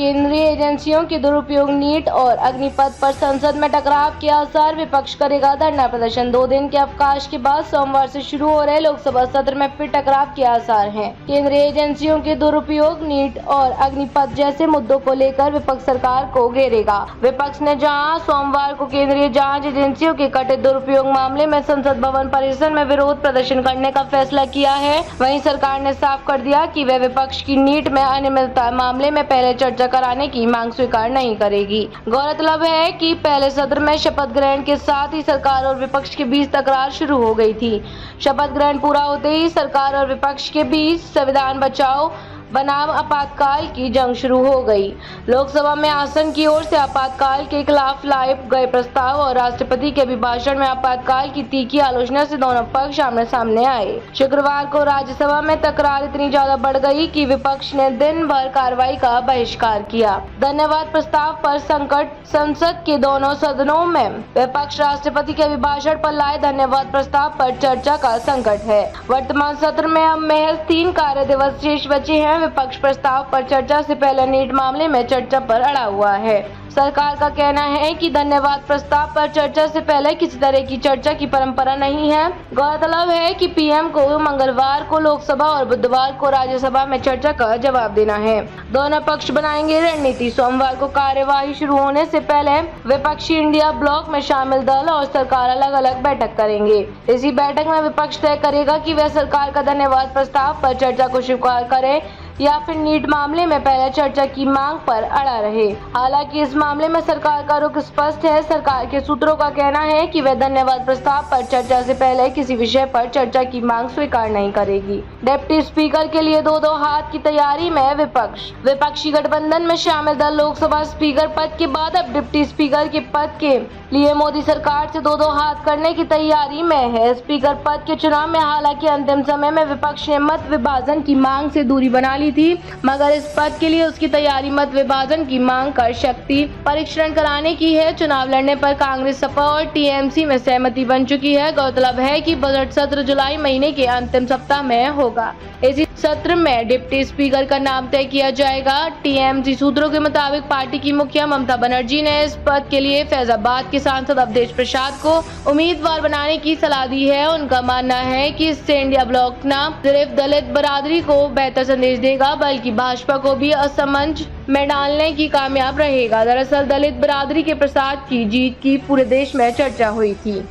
केंद्रीय एजेंसियों के दुरुपयोग, नीट और अग्निपथ पर संसद में टकराव के आसार, विपक्ष करेगा धरना प्रदर्शन। 2 दिन के अवकाश के बाद सोमवार से शुरू हो रहे लोकसभा सत्र में फिर टकराव के आसार हैं। केंद्रीय एजेंसियों के दुरुपयोग, नीट और अग्निपथ जैसे मुद्दों को लेकर विपक्ष सरकार को घेरेगा। विपक्ष ने जहां सोमवार को केंद्रीय जांच एजेंसियों के कथित दुरुपयोग मामले में संसद भवन परिसर में विरोध प्रदर्शन करने का फैसला किया है, वहीं सरकार ने साफ कर दिया कि वह विपक्ष की नीट में अनियमितता मामले में पहले चर्चा कराने की मांग स्वीकार नहीं करेगी। गौरतलब है कि पहले सत्र में शपथ ग्रहण के साथ ही सरकार और विपक्ष के बीच तकरार शुरू हो गई थी। शपथ ग्रहण पूरा होते ही सरकार और विपक्ष के बीच संविधान बचाओ बनाम आपातकाल की जंग शुरू हो गई। लोकसभा में आसन की ओर से आपातकाल के खिलाफ लाए गए प्रस्ताव और राष्ट्रपति के अभिभाषण में आपातकाल की तीखी आलोचना से दोनों पक्ष आमने सामने आए। शुक्रवार को राज्यसभा में तकरार इतनी ज्यादा बढ़ गई कि विपक्ष ने दिन भर कार्रवाई का बहिष्कार किया। धन्यवाद प्रस्ताव पर संकट, संसद के दोनों सदनों में विपक्ष राष्ट्रपति के अभिभाषण पर लाए धन्यवाद प्रस्ताव पर चर्चा का संकट है। वर्तमान सत्र में अब महज 3 कार्य दिवस शेष बचे हैं। विपक्ष प्रस्ताव पर चर्चा से पहले नीट मामले में चर्चा पर अड़ा हुआ है। सरकार का कहना है कि धन्यवाद प्रस्ताव पर चर्चा से पहले किसी तरह की चर्चा की परंपरा नहीं है। गौरतलब है कि पीएम को मंगलवार को लोकसभा और बुधवार को राज्यसभा में चर्चा का जवाब देना है। दोनों पक्ष बनाएंगे रणनीति। सोमवार को कार्यवाही शुरू होने से पहले विपक्षी इंडिया ब्लॉक में शामिल दल और सरकार अलग अलग बैठक करेंगे। इसी बैठक में विपक्ष तय करेगा कि वह सरकार का धन्यवाद प्रस्ताव पर चर्चा को स्वीकार करे या फिर नीट मामले में पहले चर्चा की मांग पर अड़ा रहे। हालांकि इस मामले में सरकार का रुख स्पष्ट है। सरकार के सूत्रों का कहना है कि वह धन्यवाद प्रस्ताव पर चर्चा से पहले किसी विषय पर चर्चा की मांग स्वीकार नहीं करेगी। डिप्टी स्पीकर के लिए 2-2 हाथ की तैयारी में विपक्ष। विपक्षी गठबंधन में शामिल दल लोकसभा स्पीकर पद के बाद अब डिप्टी स्पीकर के पद के लिए मोदी सरकार से 2-2 हाथ करने की तैयारी में है। स्पीकर पद के चुनाव में हालांकि अंतिम समय में विपक्ष ने मत विभाजन की मांग से दूरी बना ली थी, मगर इस पद के लिए उसकी तैयारी मत विभाजन की मांग कर शक्ति परीक्षण कराने की है। चुनाव लड़ने पर कांग्रेस, सपा और टीएमसी में सहमति बन चुकी है। गौरतलब है कि बजट सत्र जुलाई महीने के अंतिम सप्ताह में होगा। इसी सत्र में डिप्टी स्पीकर का नाम तय किया जाएगा। टीएमसी सूत्रों के मुताबिक पार्टी की मुखिया ममता बनर्जी ने इस पद के लिए फैजाबाद के सांसद अवधेश प्रसाद को उम्मीदवार बनाने की सलाह दी है। उनका मानना है कि इससे इंडिया ब्लॉक न सिर्फ दलित बरादरी को बेहतर संदेश देगा बल्कि भाजपा को भी असमंजस में डालने की कामयाब रहेगा। दरअसल दलित बरादरी के प्रसाद की जीत की पूरे देश में चर्चा हुई थी।